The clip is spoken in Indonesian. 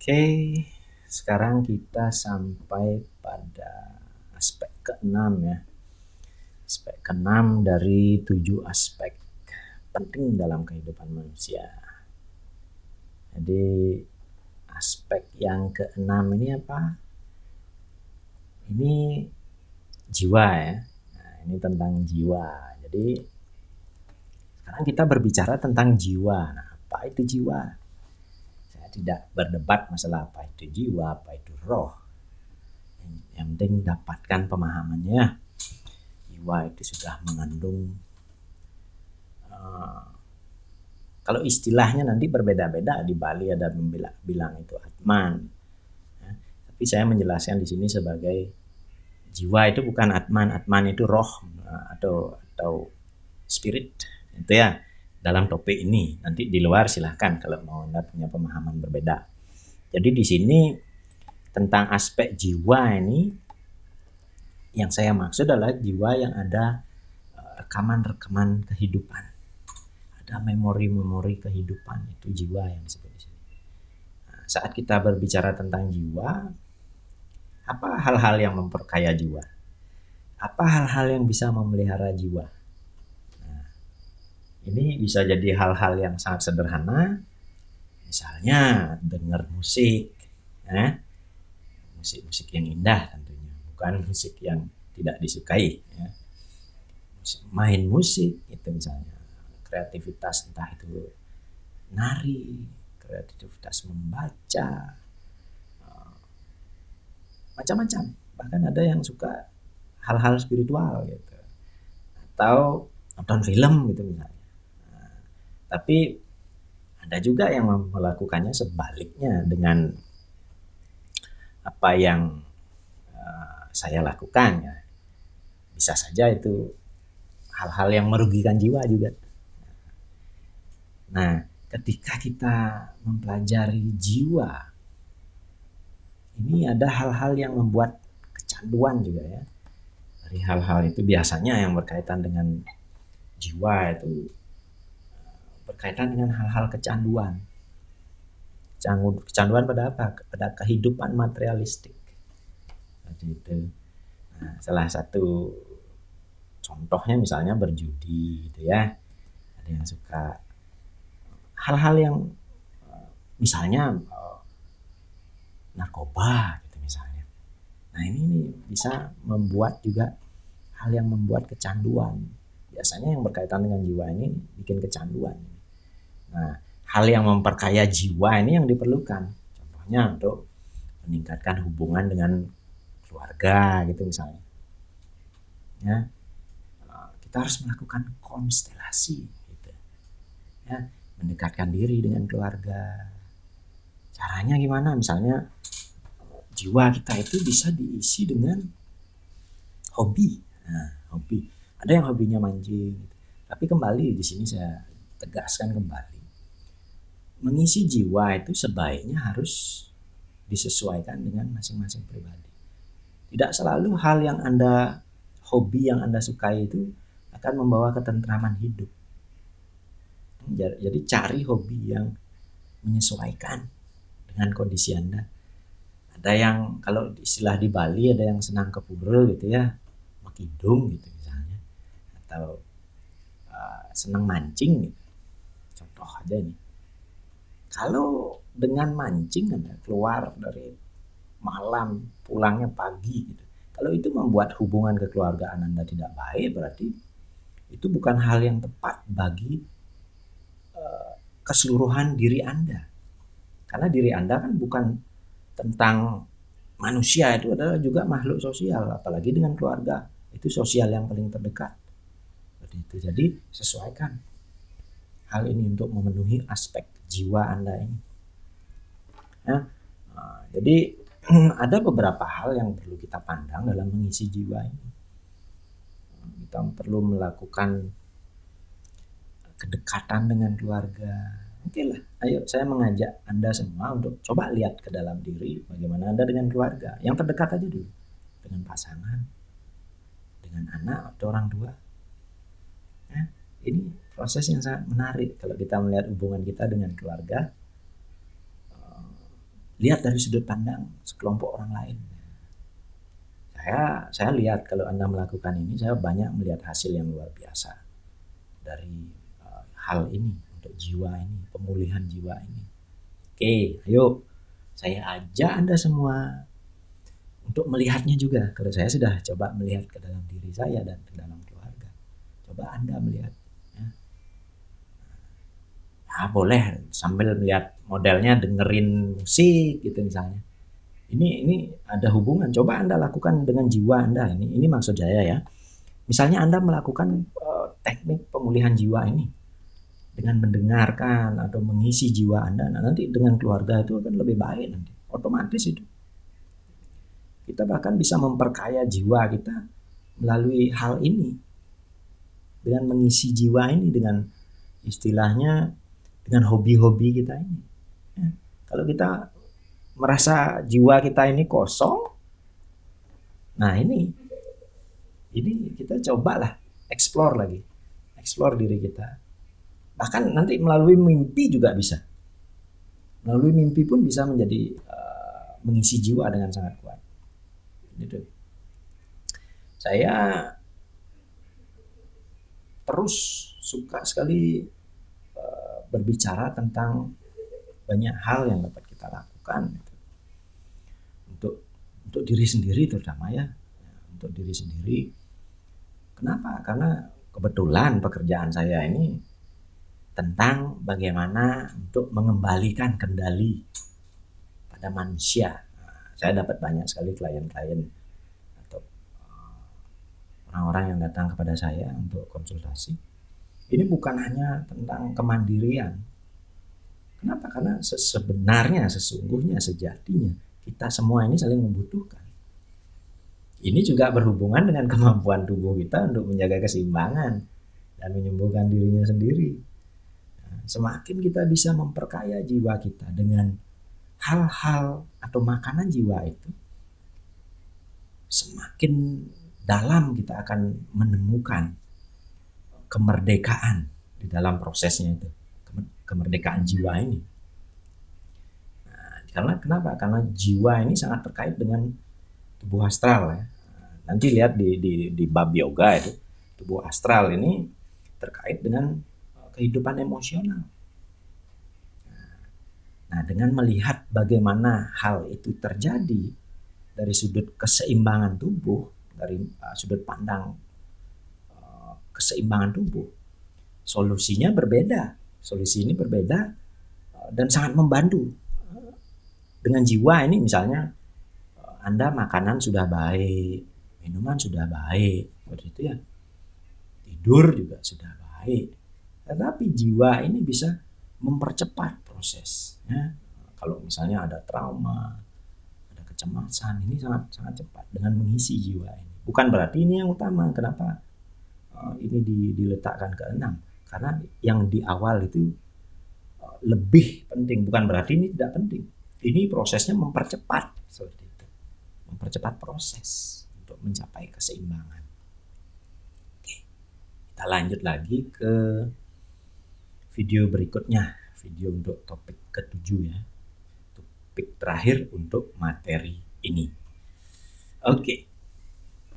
Oke, sekarang kita sampai pada aspek keenam ya. Aspek keenam dari 7 aspek penting dalam kehidupan manusia. Jadi aspek yang keenam ini apa? Ini jiwa ya. Nah, ini tentang jiwa. Jadi sekarang kita berbicara tentang jiwa. Nah, apa itu jiwa? Saya tidak berdebat masalah apa itu jiwa, apa itu roh. Yang penting dapatkan pemahamannya. Jiwa itu sudah mengandung kalau istilahnya nanti berbeda-beda, di Bali ada bilang itu atman. Ya, tapi saya menjelaskan di sini sebagai jiwa itu bukan atman, atman itu roh atau spirit itu ya dalam topik ini. Nanti di luar silahkan kalau mau Anda punya pemahaman berbeda. Jadi di sini tentang aspek jiwa ini yang saya maksud adalah jiwa yang ada rekaman-rekaman kehidupan. Ada memori-memori kehidupan, itu jiwa yang disebut di sini. Nah, saat kita berbicara tentang jiwa, apa hal-hal yang memperkaya jiwa? Apa hal-hal yang bisa memelihara jiwa? Nah, ini bisa jadi hal-hal yang sangat sederhana, misalnya dengar musik, musik-musik yang indah tentunya, bukan musik yang tidak disukai. Ya. Main musik itu misalnya, kreativitas entah itu nari, kreativitas membaca, macam-macam. Bahkan ada yang suka hal-hal spiritual gitu, atau nonton film gitu misalnya. Nah, tapi ada juga yang melakukannya sebaliknya dengan apa yang saya lakukan ya. Bisa saja itu hal-hal yang merugikan jiwa juga. Nah, ketika kita mempelajari jiwa, ini ada hal-hal yang membuat kecanduan juga ya. Dari hal-hal itu biasanya yang berkaitan dengan jiwa itu berkaitan dengan hal-hal kecanduan. Kecanduan pada apa? Pada kehidupan materialistik. Seperti itu. Nah, salah satu contohnya misalnya berjudi gitu ya. Ada yang suka hal-hal yang misalnya narkoba gitu misalnya. Nah, ini bisa membuat juga hal yang membuat kecanduan. Biasanya yang berkaitan dengan jiwa ini bikin kecanduan. Nah, hal yang memperkaya jiwa ini yang diperlukan. Contohnya untuk meningkatkan hubungan dengan keluarga gitu misalnya. Ya, kita harus melakukan konstelasi gitu. Ya, mendekatkan diri dengan keluarga. Caranya gimana? Misalnya jiwa kita itu bisa diisi dengan hobi. Nah, hobi. Ada yang hobinya mancing. Tapi kembali di sini saya tegaskan kembali. Mengisi jiwa itu sebaiknya harus disesuaikan dengan masing-masing pribadi. Tidak selalu hal yang Anda hobi yang Anda sukai itu akan membawa ketentraman hidup. Jadi cari hobi yang menyesuaikan dengan kondisi Anda. Ada yang kalau istilah di Bali ada yang senang ke pura gitu ya, makidung gitu misalnya, atau senang mancing gitu. Contoh aja ini. Kalau dengan mancing Anda keluar dari malam, pulangnya pagi gitu. Kalau itu membuat hubungan kekeluargaan Anda tidak baik, berarti itu bukan hal yang tepat bagi keseluruhan diri Anda. Karena diri Anda kan bukan tentang manusia, itu adalah juga makhluk sosial, apalagi dengan keluarga. Itu sosial yang paling terdekat. Seperti itu. Jadi sesuaikan hal ini untuk memenuhi aspek jiwa Anda ini. Ya. Jadi ada beberapa hal yang perlu kita pandang dalam mengisi jiwa ini. Kita perlu melakukan kedekatan dengan keluarga. Oke lah, ayo saya mengajak Anda semua untuk coba lihat ke dalam diri bagaimana Anda dengan keluarga. Yang terdekat aja dulu. Dengan pasangan, dengan anak atau orang tua. Ya, ini proses yang sangat menarik kalau kita melihat hubungan kita dengan keluarga. lihat dari sudut pandang sekelompok orang lain. Saya lihat kalau Anda melakukan ini, saya banyak melihat hasil yang luar biasa dari hal ini untuk jiwa ini, pemulihan jiwa ini. Oke, ayo saya ajak Anda semua untuk melihatnya juga. Kalau saya sudah coba melihat ke dalam diri saya dan ke dalam keluarga, coba Anda melihat. Ya, boleh sambil melihat modelnya, dengerin musik gitu misalnya. Ini ada hubungan. Coba Anda lakukan dengan jiwa Anda. Ini maksud saya ya. Misalnya Anda melakukan teknik pemulihan jiwa ini dengan mendengarkan atau mengisi jiwa Anda. Nah, nanti dengan keluarga itu akan lebih baik nanti. Otomatis itu. Kita bahkan bisa memperkaya jiwa kita melalui hal ini. Dengan mengisi jiwa ini dengan istilahnya dengan hobi-hobi kita ini. Ya. Kalau kita merasa jiwa kita ini kosong, nah ini kita cobalah explore lagi, explore diri kita. Bahkan nanti melalui mimpi juga bisa. Melalui mimpi pun bisa menjadi mengisi jiwa dengan sangat kuat. Gitu. Saya terus suka sekali berbicara tentang banyak hal yang dapat kita lakukan gitu. Untuk diri sendiri terutama ya, untuk diri sendiri. Kenapa? Karena kebetulan pekerjaan saya ini tentang bagaimana untuk mengembalikan kendali pada manusia. Nah, saya dapat banyak sekali klien-klien atau orang-orang yang datang kepada saya untuk konsultasi. Ini bukan hanya tentang kemandirian. Kenapa? Karena sebenarnya, sesungguhnya, sejatinya kita semua ini saling membutuhkan. Ini juga berhubungan dengan kemampuan tubuh kita untuk menjaga keseimbangan dan menyembuhkan dirinya sendiri. Nah, semakin kita bisa memperkaya jiwa kita dengan hal-hal atau makanan jiwa itu, semakin dalam kita akan menemukan kemerdekaan di dalam prosesnya itu, kemerdekaan jiwa ini. Nah, karena kenapa? Karena jiwa ini sangat terkait dengan tubuh astral ya. Nanti lihat di bab yoga itu, tubuh astral ini terkait dengan kehidupan emosional. Nah, dengan melihat bagaimana hal itu terjadi dari sudut keseimbangan tubuh, dari sudut pandang keseimbangan tubuh, solusinya berbeda. Solusi ini berbeda dan sangat membantu. Dengan jiwa ini misalnya Anda makanan sudah baik, minuman sudah baik, seperti itu ya. Tidur juga sudah baik. Tetapi jiwa ini bisa mempercepat proses. Ya. Kalau misalnya ada trauma, ada kecemasan, ini sangat cepat dengan mengisi jiwa ini. Bukan berarti ini yang utama. Kenapa ini diletakkan ke 6? Karena yang di awal itu lebih penting. Bukan berarti ini tidak penting. Ini prosesnya mempercepat seperti itu. Mempercepat proses untuk mencapai keseimbangan. Oke, kita lanjut lagi ke video berikutnya, video untuk topik ke-7 ya, topik terakhir untuk materi ini. Oke.